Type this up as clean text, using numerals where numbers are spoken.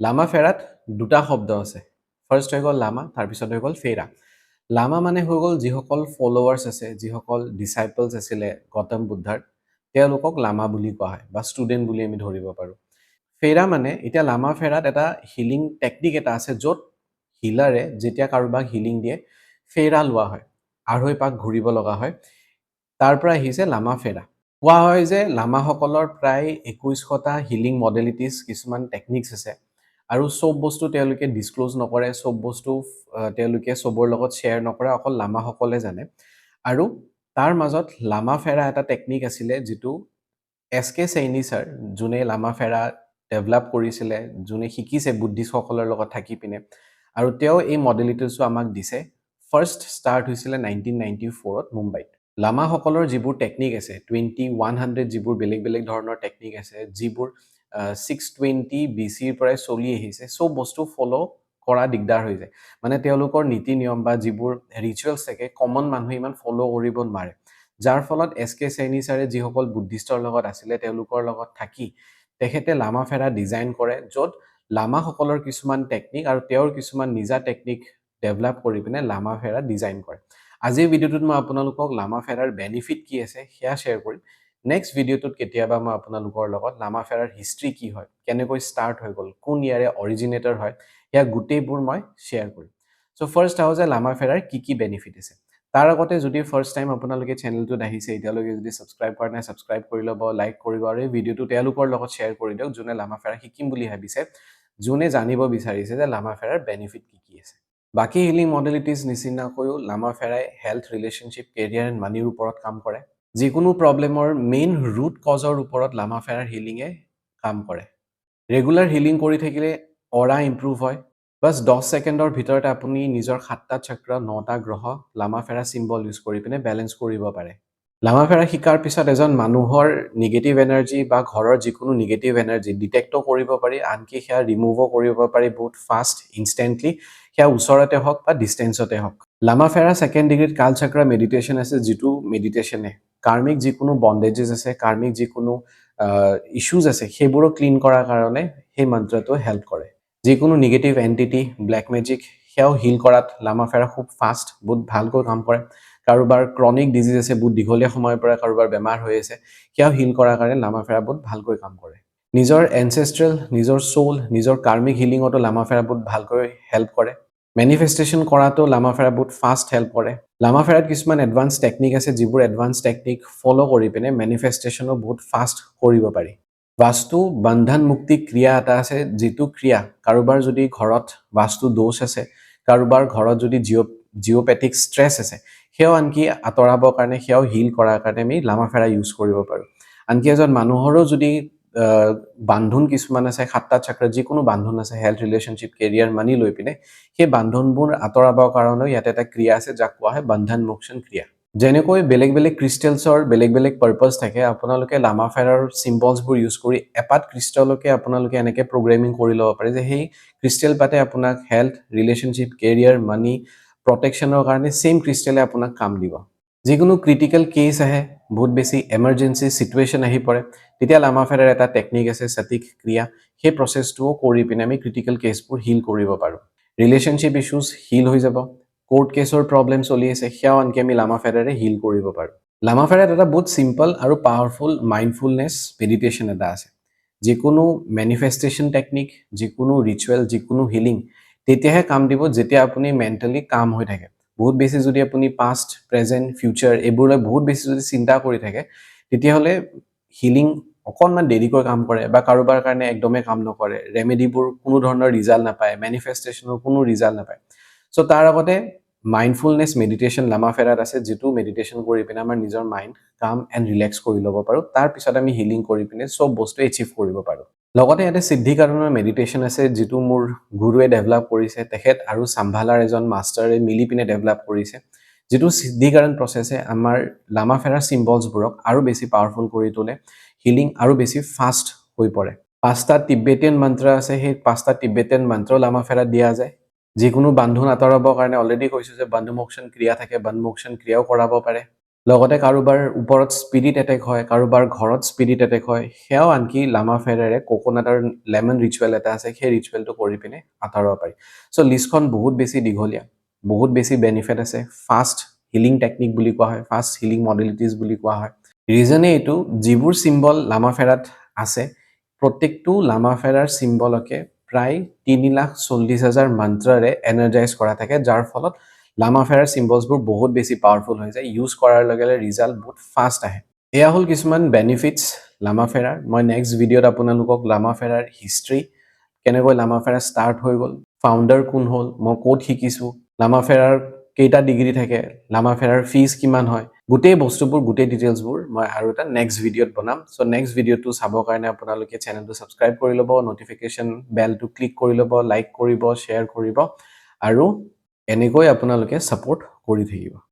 লামা ফেৰাত দুটা শব্দ আছে। ফাৰ্ষ্ট হৈ গ'ল লামা, তাৰপিছত হৈ গ'ল ফেৰা। লামা মানে হৈ গ'ল যিসকল ফলোৱাৰ্ছ আছে, যিসকল ডিচাইপলছ আছিলে গৌতম বুদ্ধাৰ, তেওঁলোকক লামা বুলি কোৱা হয় বা ষ্টুডেণ্ট বুলি আমি ধৰিব পাৰোঁ। ফেৰা মানে এতিয়া লামা ফেৰাত এটা হিলিং টেকনিক এটা আছে, য'ত হিলাৰে যেতিয়া কাৰোবাক হিলিং দিয়ে, ফেৰা লোৱা হয়, আঢ়ৈ পাক ঘূৰিব লগা হয়। তাৰ পৰা আহিছে লামা ফেৰা। কোৱা হয় যে লামাসকলৰ প্ৰায় 2100টা হিলিং মডেলিটিছ, কিছুমান টেকনিক্স আছে, আৰু চব বস্তু তেওঁলোকে ডিছক্ল'জ নকৰে, চব বস্তু তেওঁলোকে চবৰ লগত শ্বেয়াৰ নকৰে, অকল লামাসকলে জানে। আৰু তাৰ মাজত লামা ফেৰা এটা টেকনিক আছিলে, যিটো এছ.কে. চৈনী ছাৰ, যোনে লামা ফেৰা ডেভেলপ কৰিছিলে, যোনে শিকিছে বুদ্ধিষ্টসকলৰ লগত থাকি পিনে, আৰু তেওঁ এই মডেলিটিছটো আমাক দিছে। ফাৰ্ষ্ট ষ্টাৰ্ট হৈছিলে 1994ত মুম্বাইত। লামাসকলৰ যিবোৰ টেকনিক আছে, 2100 যিবোৰ বেলেগ বেলেগ ধৰণৰ টেকনিক আছে, যিবোৰ 620 BC-ৰ পৰাই চলি আহিছে, চব বস্তু ফ'ল' কৰা দিগদাৰ হৈ যায়। মানে তেওঁলোকৰ নীতি নিয়ম বা যিবোৰ ৰিচুৱেলছ থাকে, কমন মানুহে ইমান ফ'ল' কৰিব নোৱাৰে। যাৰ ফলত এছ.কে. চৈনী ছাৰে যিসকল বুদ্ধিষ্টৰ লগত আছিলে, তেওঁলোকৰ লগত থাকি তেখেতে লামা ফেৰা ডিজাইন কৰে, য'ত লামাসকলৰ কিছুমান টেকনিক আৰু তেওঁৰ কিছুমান নিজা টেকনিক ডেভেলপ কৰি পিনে লামা ফেৰা ডিজাইন কৰে। আজিৰ ভিডিঅ'টোত মই আপোনালোকক লামা ফেৰাৰ বেনিফিট কি আছে সেয়া শ্বেয়াৰ কৰিম। নেক্সট ভিডিঅ'টোত কেতিয়াবা মই আপোনালোকৰ লগত লামা ফেৰাৰ হিষ্ট্ৰী কি হয়, কেনেকৈ ষ্টাৰ্ট হৈ গ'ল, কোন ইয়াৰে অৰিজিনেটৰ হয়, সেয়া গোটেইবোৰ মই শ্বেয়াৰ কৰিম। চ' ফাৰ্ষ্ট আহোঁ যে লামা ফেৰাৰ কি বেনিফিট আছে। তাৰ আগতে যদি ফাৰ্ষ্ট টাইম আপোনালোকে চেনেলটোত আহিছে, এতিয়ালৈকে যদি ছাবস্ক্ৰাইব কৰা নাই, ছাবস্ক্ৰাইব কৰি ল'ব, লাইক কৰিব, আৰু এই ভিডিঅ'টো তেওঁলোকৰ লগত শ্বেয়াৰ কৰি দিয়ক, যোনে লামা ফেৰা শিকিম বুলি ভাবিছে, যোনে জানিব বিচাৰিছে যে লামা ফেৰাৰ বেনিফিট কি আছে। বাকী হিলিং মডেলিটিজ নিচিনাকৈও লামা ফেৰাই হেল্থ, ৰিলেশ্যনশ্বিপ, কেৰিয়াৰ এণ্ড মানিৰ ওপৰত কাম কৰে। যিকোনো প্ৰব্লেমৰ মেইন ৰুট কজৰ ওপৰত লামা ফেৰাৰ হিলিঙে কাম কৰে। ৰেগুলাৰ হিলিং কৰি থাকিলে অৰা ইম্প্ৰুভ হয়। বাছ 10 ছেকেণ্ডৰ ভিতৰতে আপুনি নিজৰ 7টা চক্ৰ, 9টা গ্ৰহ লামা ফেৰা চিম্বল ইউজ কৰি পিনে বেলেঞ্চ কৰিব পাৰে। লামা ফেৰা শিকাৰ পিছত এজন মানুহৰ নিগেটিভ এনাৰ্জি বা ঘৰৰ যিকোনো নিগেটিভ এনাৰ্জি ডিটেক্টো কৰিব পাৰি, আনকি সেয়া ৰিমুভো কৰিব পাৰি বহুত ফাষ্ট, ইনষ্টেণ্টলি, সেয়া ওচৰতে হওক বা ডিষ্টেঞ্চতে হওক। লামা ফেৰা ছেকেণ্ড ডিগ্ৰীত কাল চক্ৰ মেডিটেশ্যন আছে, যিটো মেডিটেশ্যনে কাৰ্মিক যিকোনো বণ্ডেজেছ আছে, কাৰ্মিক যিকোনো ইছ্যুজ আছে, সেইবোৰো ক্লিন কৰাৰ কাৰণে সেই মন্ত্ৰটো হেল্প কৰে। যিকোনো নিগেটিভ এণ্টিটি, ব্লেক মেজিক, সেয়াও হিল কৰাত লামা ফেৰা খুব ফাষ্ট, বহুত ভালকৈ কাম কৰে। কাৰোবাৰ ক্ৰনিক ডিজিজ আছে, বহুত দীঘলীয়া সময়ৰ পৰা কাৰোবাৰ বেমাৰ হৈ আছে, সেয়াও হিল কৰাৰ কাৰণে লামা ফেৰা বহুত ভালকৈ কাম কৰে। নিজৰ এনচেষ্ট্ৰেল, নিজৰ চ'ল, নিজৰ কাৰ্মিক হিলিঙতো লামা ফেৰা বহুত ভালকৈ হেল্প কৰে। মেনিফেষ্টেশ্যন কৰাটো লামা ফেৰা বহুত ফাষ্ট হেল্প কৰে। লামা ফেৰাত কিছুমান এডভান্স টেকনিক আছে, যিবোৰ এডভান্স টেকনিক ফ'ল' কৰি পিনে মেনিফেষ্টেশ্যনো বহুত ফাষ্ট কৰিব পাৰি। বাস্তু বন্ধন মুক্তি ক্ৰিয়া এটা আছে, যিটো ক্ৰিয়া কাৰোবাৰ যদি ঘৰত বাস্তু দোষ আছে, কাৰোবাৰ ঘৰত যদি জিঅ'পেথিক ষ্ট্ৰেছ আছে, সেয়াও আনকি আঁতৰাবৰ কাৰণে, সেয়াও হিল কৰাৰ কাৰণে আমি লামা ফেৰা ইউজ কৰিব পাৰোঁ। আনকি এজন মানুহৰো যদি বান্ধোন কিছুমান আছে, 7টা চক্ৰ যিকোনো বান্ধোন আছে, হেল্থ, ৰিলেশ্যনশ্বিপ, কেৰিয়াৰ, মানি লৈ পিনে, সেই বান্ধোনবোৰ আঁতৰাবৰ কাৰণেও ইয়াত এটা ক্ৰিয়া আছে, যাক কোৱা হয় বন্ধন মোক্ষণ ক্ৰিয়া। যেনেকৈ বেলেগ বেলেগ ক্ৰিষ্টেলছৰ বেলেগ বেলেগ পাৰ্পাছ থাকে, আপোনালোকে লামা ফেৰাৰ চিম্বলছবোৰ ইউজ কৰি এপাত ক্ৰিষ্টেলকে আপোনালোকে এনেকৈ প্ৰগ্ৰেমিং কৰি ল'ব পাৰে যে সেই ক্ৰিষ্টেল পাতে আপোনাক হেল্থ, ৰিলেশ্যনশ্বিপ, কেৰিয়াৰ, মানি, প্ৰটেকশ্যনৰ কাৰণে ছেইম ক্ৰিষ্টেলে আপোনাক কাম দিব। যিকোনো ক্ৰিটিকেল কেছ আহে, বহুত বেছি এমাৰ্জেঞ্চি চিটুৱেশ্যন আহি পৰে, তেতিয়া লামা ফেৰাৰ এটা টেকনিক আছে, সঠিক ক্ৰিয়া, সেই প্ৰচেছটোও কৰি পিনে আমি ক্ৰিটিকেল কেছবোৰ হিল কৰিব পাৰোঁ। ৰিলেশ্যনশ্বিপ ইছ্যুজ হিল হৈ যাব। কোৰ্ট কেছৰ প্ৰব্লেম চলি আছে, সেয়াও আনকি আমি লামা ফেৰাৰে হিল কৰিব পাৰোঁ। লামা ফেৰাত এটা বহুত চিম্পল আৰু পাৱাৰফুল মাইণ্ডফুলনেছ মেডিটেশ্যন এটা আছে। যিকোনো মেনিফেষ্টেশ্যন টেকনিক, যিকোনো ৰিচুৱেল, যিকোনো হিলিং তেতিয়াহে কাম দিব যেতিয়া আপুনি মেণ্টেলি কাম হৈ থাকে। বহুত বেছি যদি আপুনি পাষ্ট, প্ৰেজেণ্ট, ফিউচাৰ এইবোৰলৈ বহুত বেছি যদি চিন্তা কৰি থাকে, তেতিয়াহ'লে হিলিং অকণমান দেৰিকৈ কাম কৰে বা কাৰোবাৰ কাৰণে একদমেই কাম নকৰে, ৰেমেডিবোৰ কোনো ধৰণৰ ৰিজাল্ট নাপায়, মেনিফেষ্টেশ্যনৰ কোনো ৰিজাল্ট নাপায়। চ' তাৰ আগতে মাইণ্ডফুলনেছ মেডিটেশ্যন লামা ফেৰাত আছে, যিটো মেডিটেশ্যন কৰি পিনে আমাৰ নিজৰ মাইণ্ড কাম এণ্ড ৰিলেক্স কৰি ল'ব পাৰোঁ। তাৰপিছত আমি হিলিং কৰি পিনে চব বস্তু এচিভ কৰিব পাৰোঁ। লগতে ইয়াতে সিদ্ধিকৰণৰ মেডিটেশ্যন আছে, যিটো মোৰ গুৰুৱে ডেভেলপ কৰিছে, তেখেত আৰু চাম্ভালাৰ এজন মাষ্টাৰে মিলি পিনে ডেভেলপ কৰিছে, যিটো সিদ্ধিকৰণ প্ৰচেছে আমাৰ লামা ফেৰাৰ চিম্বলছবোৰক আৰু বেছি পাৱাৰফুল কৰি তোলে, হিলিং আৰু বেছি ফাষ্ট হৈ পৰে। 5টা তিব্বেটিয়ান মন্ত্ৰ আছে, সেই 5টা তিব্বেটিয়ান মন্ত্ৰ লামা ফেৰাত দিয়া যায়। যিকোনো বান্ধোন আঁতৰাবৰ কাৰণে অলৰেডি কৈছোঁ যে বন্ধ মোক্ষণ ক্ৰিয়া থাকে, বন্ধ মোক্ষণ ক্ৰিয়াও কৰাব পাৰে। লগতে কাৰোবাৰ ওপৰত স্পিৰিট এটেক হয়, কাৰোবাৰ ঘৰত স্পিৰিট এটেক হয়, সেয়াও আনকি লামা ফেৰাৰে কোকোনাট আৰু লেমন ৰিচুৱেল এটা আছে, সেই ৰিচুৱেলটো কৰি পিনে আঁতৰাব পাৰি। চ' লিষ্টখন বহুত বেছি দীঘলীয়া, বহুত বেছি বেনিফিট আছে, ফাষ্ট হিলিং টেকনিক বুলি কোৱা হয়, ফাষ্ট হিলিং মডেলিটিজ বুলি কোৱা হয়। ৰিজনে এইটো, যিবোৰ চিম্বল লামা ফেৰাত আছে, প্ৰত্যেকটো লামা ফেৰাৰ চিম্বলকে প্ৰায় 3,40,000 মন্ত্ৰৰে এনাৰ্জাইজ কৰা থাকে, যাৰ ফলত লামা ফেৰাৰ চিম্বলছবোৰ বহুত বেছি পাৱাৰফুল হৈ যায়, ইউজ কৰাৰ লগে লগে ৰিজাল্ট বহুত ফাষ্ট আহে। এয়া হ'ল কিছুমান বেনিফিটছ লামা ফেৰাৰ। মই নেক্সট ভিডিঅ'ত আপোনালোকক লামা ফেৰাৰ হিষ্ট্ৰী, কেনেকৈ লামা ফেৰা ষ্টাৰ্ট হৈ গ'ল, ফাউণ্ডাৰ কোন হ'ল, মই ক'ত শিকিছোঁ, লামা ফেৰাৰ কেইটা ডিগ্ৰী থাকে, লামা ফেৰাৰ ফিজ কিমান হয়, গোটেই বস্তুবোৰ, গোটেই ডিটেইলছবোৰ মই আৰু এটা নেক্সট ভিডিঅ'ত বনাম। চ' নেক্সট ভিডিঅ'টো চাবৰ কাৰণে আপোনালোকে চেনেলটো ছাবস্ক্ৰাইব কৰি ল'ব, নটিফিকেশ্যন বেলটো ক্লিক কৰি ল'ব, লাইক কৰিব, শ্বেয়াৰ কৰিব আৰু এনেকৈ আপোনালোকে ছাপোৰ্ট কৰি থাকিব।